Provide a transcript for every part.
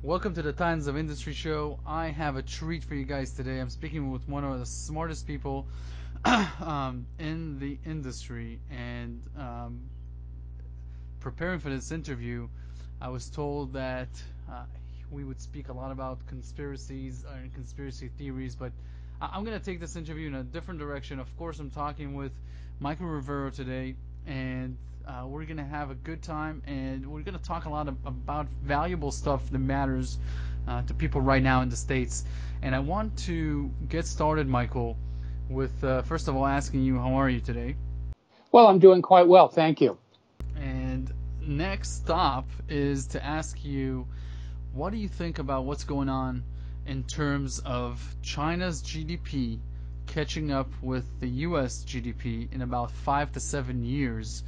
Welcome to the Titans of Industry show. I have a treat for you guys today. I'm speaking with one of the smartest people in the industry, and preparing for this interview, I was told that we would speak a lot about conspiracies and conspiracy theories, but I'm going to take this interview in a different direction. Of course, I'm talking with Michael Rivero today, and we're going to have a good time, and we're going to talk a lot about valuable stuff that matters to people right now in the States. And I want to get started, Michael, with first of all asking you, how are you today? Well, I'm doing quite well, thank you. And next stop is to ask you, what do you think about what's going on in terms of China's GDP catching up with the U.S. GDP in about 5 to 7 years,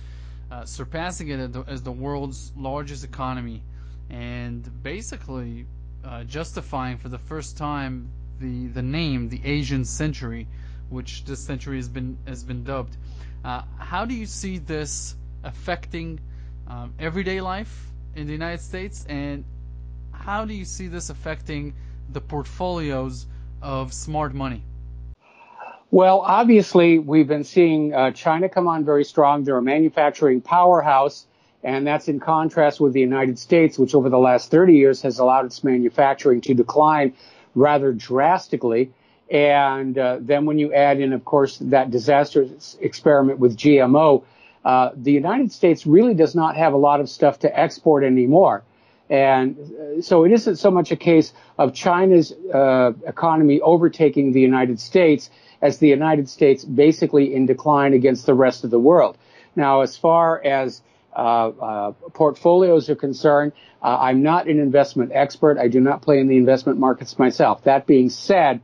surpassing it as the world's largest economy, and basically justifying for the first time the name the Asian century, which this century has been dubbed. How do you see this affecting everyday life in the United States, and how do you see this affecting the portfolios of smart money? Well, obviously, we've been seeing China come on very strong. They're a manufacturing powerhouse, and that's in contrast with the United States, which over the last 30 years has allowed its manufacturing to decline rather drastically. And then when you add in, of course, that disastrous experiment with GMO, the United States really does not have a lot of stuff to export anymore. And so it isn't so much a case of China's economy overtaking the United States as the United States basically in decline against the rest of the world. Now, as far as portfolios are concerned, I'm not an investment expert. I do not play in the investment markets myself. That being said,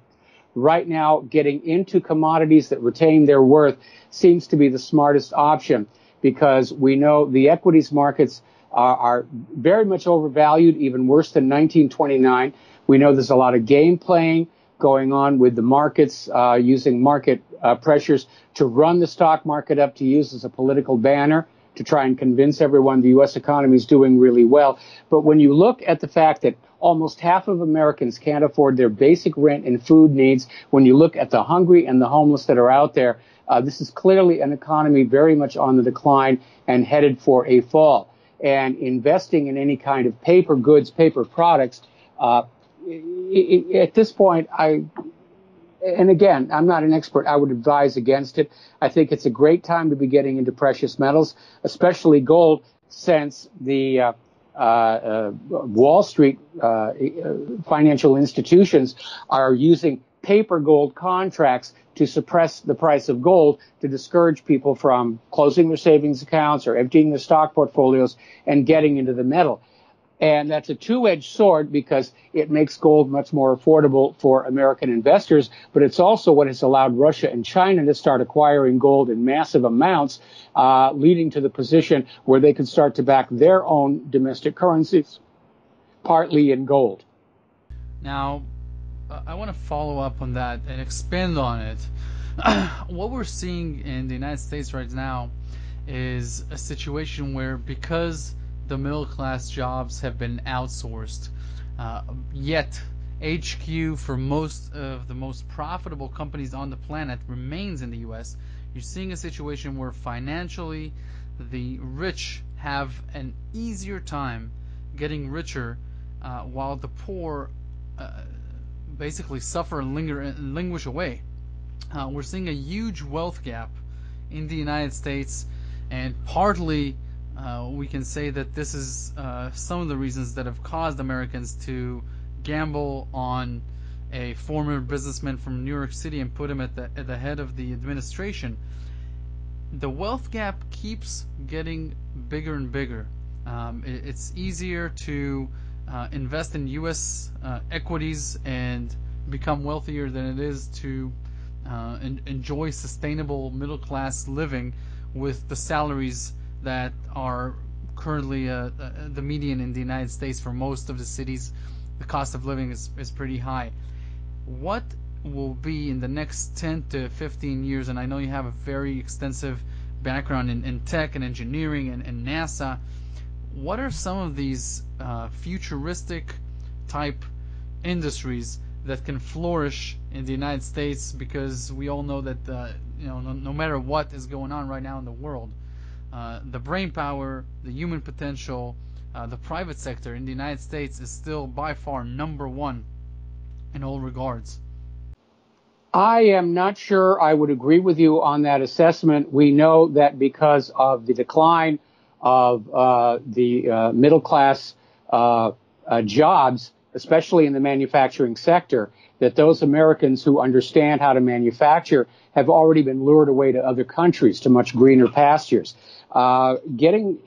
right now, getting into commodities that retain their worth seems to be the smartest option, because we know the equities markets are very much overvalued, even worse than 1929. We know there's a lot of game playing going on with the markets, using market pressures to run the stock market up to use as a political banner to try and convince everyone the U.S. economy is doing really well. But when you look at the fact that almost half of Americans can't afford their basic rent and food needs, when you look at the hungry and the homeless that are out there, this is clearly an economy very much on the decline and headed for a fall. And investing in any kind of paper goods, paper products, at this point, and again, I'm not an expert, I would advise against it. I think it's a great time to be getting into precious metals, especially gold, since the Wall Street financial institutions are using paper gold contracts to suppress the price of gold, to discourage people from closing their savings accounts or emptying their stock portfolios and getting into the metal. And that's a two-edged sword, because it makes gold much more affordable for American investors, but it's also what has allowed Russia and China to start acquiring gold in massive amounts, leading to the position where they can start to back their own domestic currencies, partly in gold. Now, I want to follow up on that and expand on it. What we're seeing in the United States right now is a situation where, because the middle class jobs have been outsourced, yet HQ for most of the most profitable companies on the planet remains in the US, you're seeing a situation where financially the rich have an easier time getting richer, while the poor basically suffer and languish away. We're seeing a huge wealth gap in the United States, and partly we can say that this is some of the reasons that have caused Americans to gamble on a former businessman from New York City and put him at the head of the administration. The wealth gap keeps getting bigger and bigger. It's easier to invest in U.S. equities and become wealthier than it is to enjoy sustainable middle-class living with the salaries that are currently the median in the United States. For most of the cities, the cost of living is pretty high. What will be in the next 10 to 15 years, and I know you have a very extensive background in tech and engineering and NASA, what are some of these futuristic type industries that can flourish in the United States, because we all know that no matter what is going on right now in the world, the brain power, the human potential, the private sector in the United States is still by far number one in all regards. I am not sure I would agree with you on that assessment. We know that because of the decline of the middle class jobs, especially in the manufacturing sector, that those Americans who understand how to manufacture have already been lured away to other countries, to much greener pastures. Getting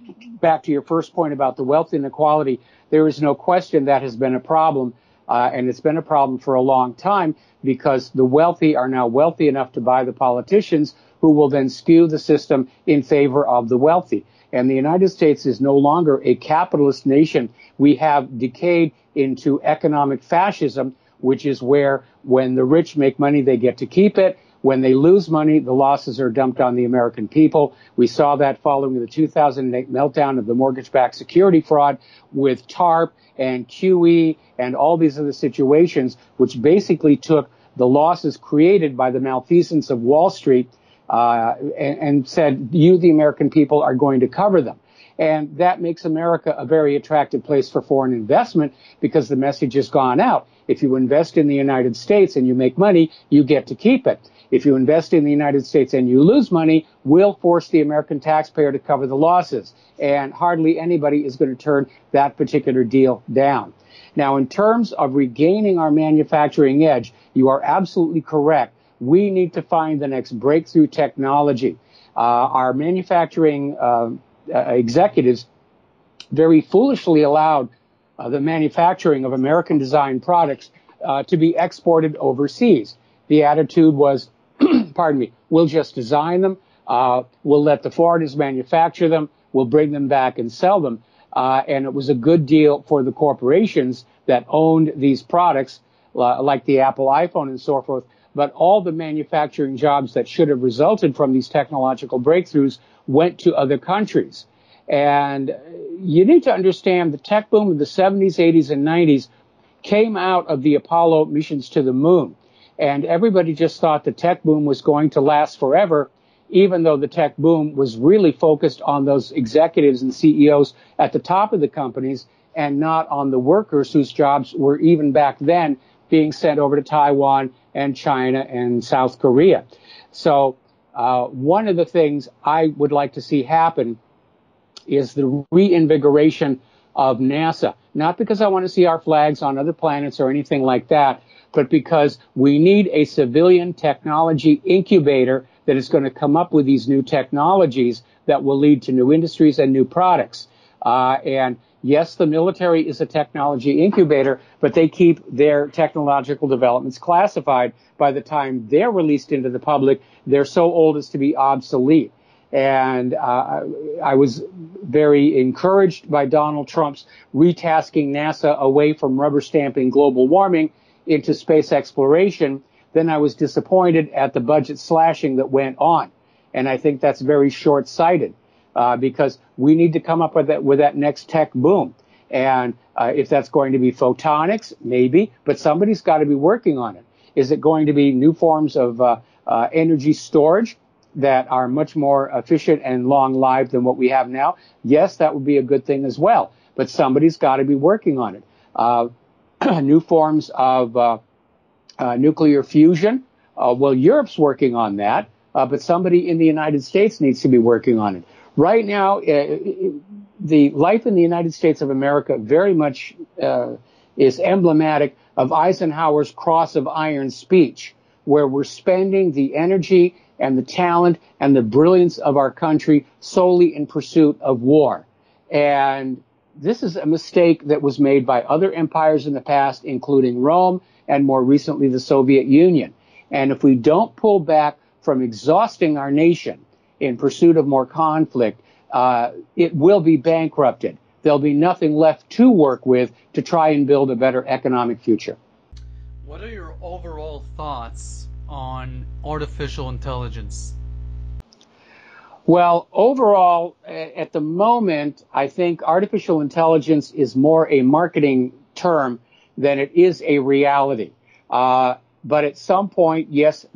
back to your first point about the wealth inequality, there is no question that has been a problem, and it's been a problem for a long time, because the wealthy are now wealthy enough to buy the politicians who will then skew the system in favor of the wealthy. And the United States is no longer a capitalist nation. We have decayed into economic fascism, which is where when the rich make money, they get to keep it. When they lose money, the losses are dumped on the American people. We saw that following the 2008 meltdown of the mortgage-backed security fraud with TARP and QE and all these other situations, which basically took the losses created by the malfeasance of Wall Street and said, you, the American people, are going to cover them. And that makes America a very attractive place for foreign investment, because the message has gone out. If you invest in the United States and you make money, you get to keep it. If you invest in the United States and you lose money, we'll force the American taxpayer to cover the losses. And hardly anybody is going to turn that particular deal down. Now, in terms of regaining our manufacturing edge, you are absolutely correct. We need to find the next breakthrough technology. Our manufacturing executives very foolishly allowed the manufacturing of American-designed products to be exported overseas. The attitude was, pardon me, we'll just design them, we'll let the foreigners manufacture them, we'll bring them back and sell them. And it was a good deal for the corporations that owned these products, like the Apple iPhone and so forth. But all the manufacturing jobs that should have resulted from these technological breakthroughs went to other countries. And you need to understand the tech boom of the 70s, 80s, and 90s came out of the Apollo missions to the moon. And everybody just thought the tech boom was going to last forever, even though the tech boom was really focused on those executives and CEOs at the top of the companies and not on the workers whose jobs were even back then being sent over to Taiwan and China and South Korea. So one of the things I would like to see happen is the reinvigoration of NASA. Not because I want to see our flags on other planets or anything like that, but because we need a civilian technology incubator that is going to come up with these new technologies that will lead to new industries and new products. And yes, the military is a technology incubator, but they keep their technological developments classified. By the time they're released into the public, they're so old as to be obsolete. And I was very encouraged by Donald Trump's retasking NASA away from rubber stamping global warming into space exploration. Then I was disappointed at the budget slashing that went on. And I think that's very short-sighted because we need to come up with that next tech boom. And if that's going to be photonics, maybe, but somebody's got to be working on it. Is it going to be new forms of energy storage that are much more efficient and long-lived than what we have now? Yes, that would be a good thing as well. But somebody's got to be working on it. New forms of nuclear fusion. Well, Europe's working on that, but somebody in the United States needs to be working on it. Right now, the life in the United States of America very much is emblematic of Eisenhower's Cross of Iron speech, where we're spending the energy and the talent and the brilliance of our country solely in pursuit of war. And this is a mistake that was made by other empires in the past, including Rome and more recently the Soviet Union. And if we don't pull back from exhausting our nation in pursuit of more conflict, it will be bankrupted. There'll be nothing left to work with to try and build a better economic future. What are your overall thoughts on artificial intelligence? Well, overall, at the moment, I think artificial intelligence is more a marketing term then it is a reality. But at some point, yes,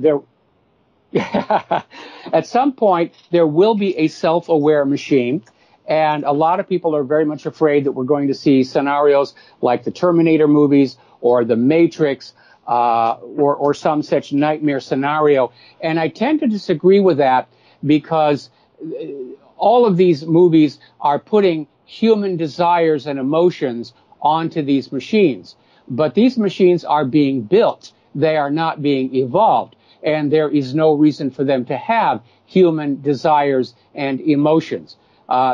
at some point, there will be a self-aware machine. And a lot of people are very much afraid that we're going to see scenarios like the Terminator movies or the Matrix, or some such nightmare scenario. And I tend to disagree with that because all of these movies are putting human desires and emotions onto these machines. But these machines are being built. They are not being evolved. And there is no reason for them to have human desires and emotions.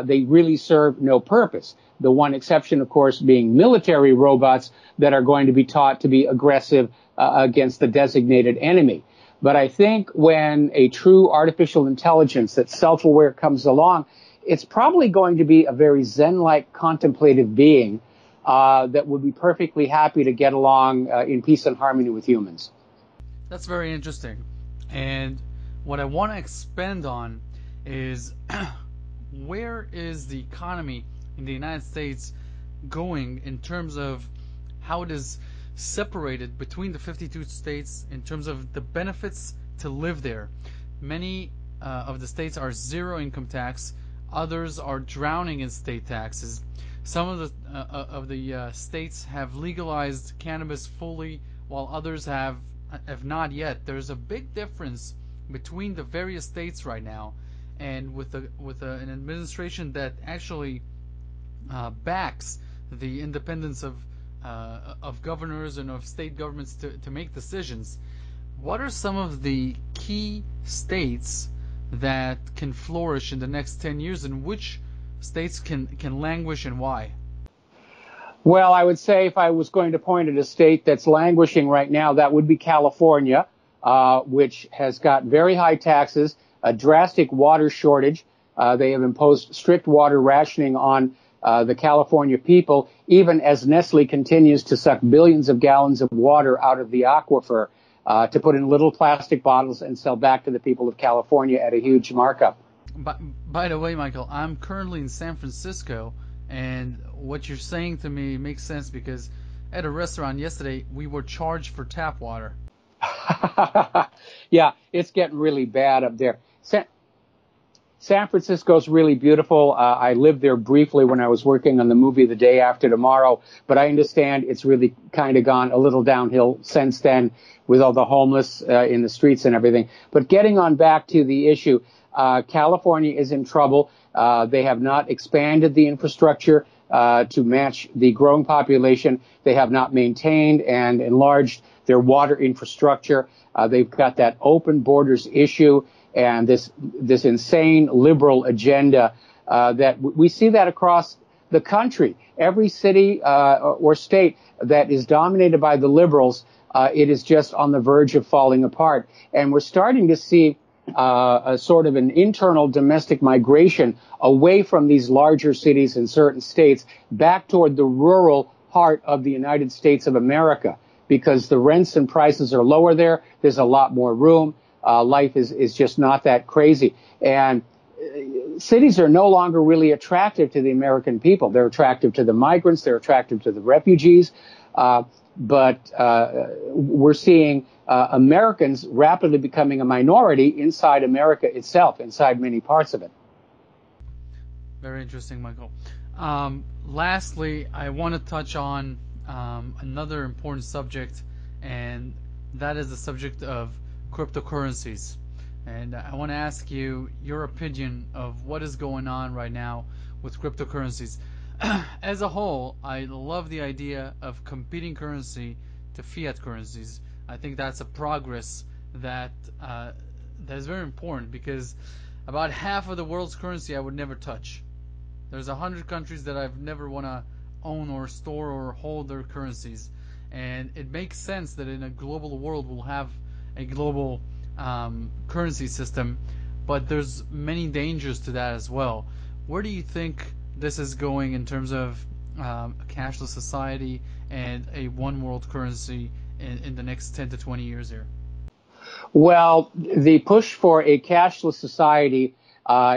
They really serve no purpose. The one exception, of course, being military robots that are going to be taught to be aggressive against the designated enemy. But I think when a true artificial intelligence that's self-aware comes along, it's probably going to be a very Zen-like contemplative being that would be perfectly happy to get along in peace and harmony with humans. That's very interesting. And what I want to expand on is where is the economy in the United States going in terms of how it is separated between the 52 states in terms of the benefits to live there. Many of the states are zero income tax. Others are drowning in state taxes. Some of the states have legalized cannabis fully, while others have not yet. There's a big difference between the various states right now, and with an administration that actually backs the independence of governors and of state governments to make decisions. What are some of the key states that can flourish in the next 10 years, and which states can languish, and why? Well, I would say if I was going to point at a state that's languishing right now, that would be California, which has got very high taxes, a drastic water shortage. They have imposed strict water rationing on the California people, even as Nestle continues to suck billions of gallons of water out of the aquifer to put in little plastic bottles and sell back to the people of California at a huge markup. By the way, Michael, I'm currently in San Francisco, and what you're saying to me makes sense because at a restaurant yesterday, we were charged for tap water. Yeah, it's getting really bad up there. San Francisco's really beautiful. I lived there briefly when I was working on the movie The Day After Tomorrow, but I understand it's really kind of gone a little downhill since then with all the homeless in the streets and everything. But getting on back to the issue, California is in trouble. They have not expanded the infrastructure to match the growing population. They have not maintained and enlarged their water infrastructure. They've got that open borders issue and this insane liberal agenda that we see that across the country. Every city or state that is dominated by the liberals, it is just on the verge of falling apart. And we're starting to see a sort of an internal domestic migration away from these larger cities in certain states back toward the rural heart of the United States of America, because the rents and prices are lower there. There's a lot more room. Life is just not that crazy. And cities are no longer really attractive to the American people. They're attractive to the migrants. They're attractive to the refugees. But we're seeing Americans rapidly becoming a minority inside America itself, inside many parts of it. Very interesting, Michael. Lastly, I want to touch on another important subject, and that is the subject of cryptocurrencies. And I want to ask you your opinion of what is going on right now with cryptocurrencies. As a whole, I love the idea of competing currency to fiat currencies. I think that's a progress that is very important, because about half of the world's currency I would never touch. There's 100 countries that I've never want to own or store or hold their currencies, and it makes sense that in a global world we'll have a global currency system, but there's many dangers to that as well. Where do you think this is going in terms of a cashless society and a one world currency in the next 10 to 20 years here? Well, the push for a cashless society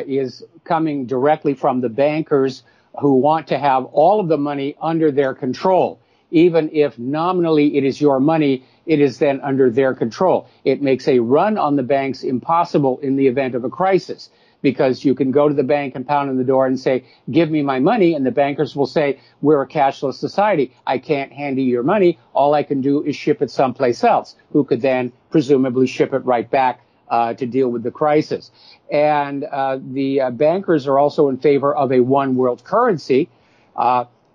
is coming directly from the bankers who want to have all of the money under their control. even if nominally it is your money, it is then under their control. It makes a run on the banks impossible in the event of a crisis, because you can go to the bank and pound on the door and say, give me my money, and the bankers will say, we're a cashless society. I can't hand you your money. All I can do is ship it someplace else, who could then presumably ship it right back to deal with the crisis. And the bankers are also in favor of a one world currency,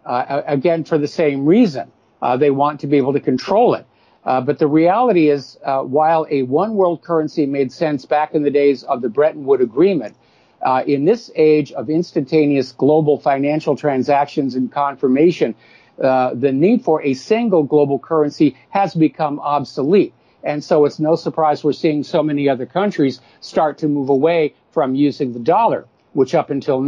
again, for the same reason. They want to be able to control it. But the reality is, while a one world currency made sense back in the days of the Bretton Woods Agreement, in this age of instantaneous global financial transactions and confirmation, the need for a single global currency has become obsolete. And so it's no surprise we're seeing so many other countries start to move away from using the dollar, which up until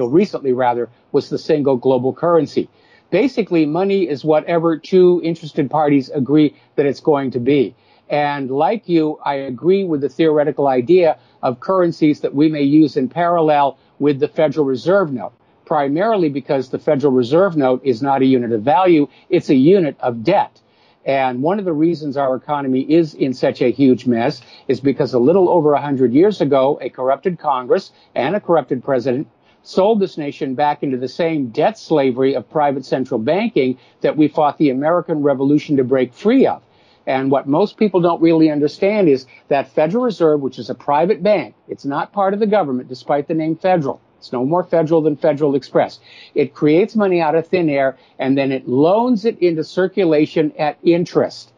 recently, was the single global currency. Basically, money is whatever two interested parties agree that it's going to be. And like you, I agree with the theoretical idea of currencies that we may use in parallel with the Federal Reserve note, primarily because the Federal Reserve note is not a unit of value, it's a unit of debt. And one of the reasons our economy is in such a huge mess is because a little over 100 years ago, a corrupted Congress and a corrupted president sold this nation back into the same debt slavery of private central banking that we fought the American Revolution to break free of. And what most people don't really understand is that Federal Reserve, which is a private bank, it's not part of the government, despite the name federal. It's no more federal than Federal Express. It creates money out of thin air, and then it loans it into circulation at interest.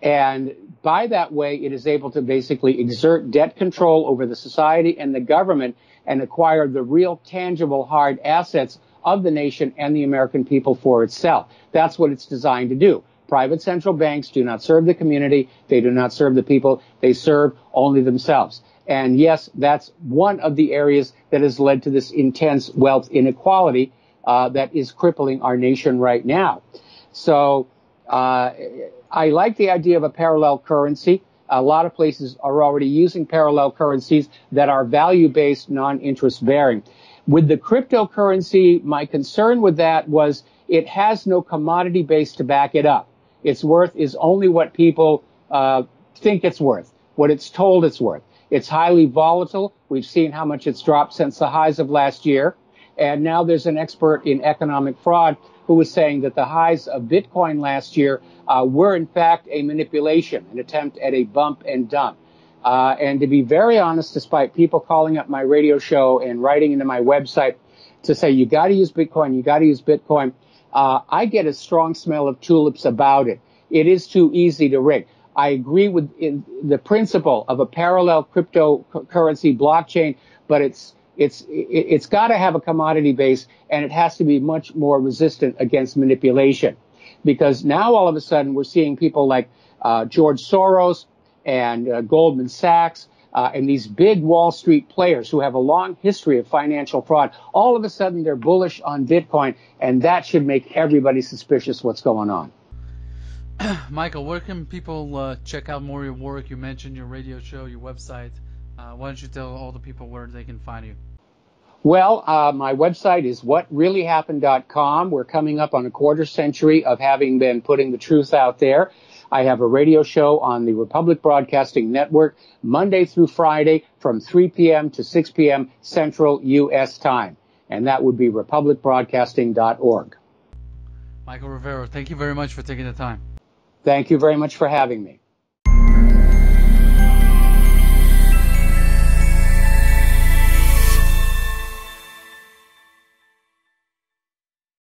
And by that way, it is able to basically exert debt control over the society and the government and acquire the real tangible hard assets of the nation and the American people for itself. That's what it's designed to do. Private central banks do not serve the community. They do not serve the people. They serve only themselves. And yes, that's one of the areas that has led to this intense wealth inequality that is crippling our nation right now. So I like the idea of a parallel currency. A lot of places are already using parallel currencies that are value-based, non-interest bearing. With the cryptocurrency, my concern with that was it has no commodity base to back it up. Its worth is only what people think it's worth, what it's told it's worth. It's highly volatile. We've seen how much it's dropped since the highs of last year. And now there's an expert in economic fraud who was saying that the highs of Bitcoin last year were, in fact, a manipulation, an attempt at a bump and dump. And to be very honest, despite people calling up my radio show and writing into my website to say, you got to use Bitcoin, you got to use Bitcoin, I get a strong smell of tulips about it. It is too easy to rig. I agree with the principle of a parallel cryptocurrency blockchain, but it's got to have a commodity base, and it has to be much more resistant against manipulation. Because now all of a sudden we're seeing people like George Soros and Goldman Sachs and these big Wall Street players who have a long history of financial fraud. All of a sudden they're bullish on Bitcoin, and that should make everybody suspicious what's going on. Michael, where can people check out more of your work? You mentioned your radio show, your website. Why don't you tell all the people where they can find you? Well, my website is whatreallyhappened.com. We're coming up on a quarter century of having been putting the truth out there. I have a radio show on the Republic Broadcasting Network Monday through Friday from 3 p.m. to 6 p.m. Central U.S. time. And that would be republicbroadcasting.org. Michael Rivero, thank you very much for taking the time. Thank you very much for having me.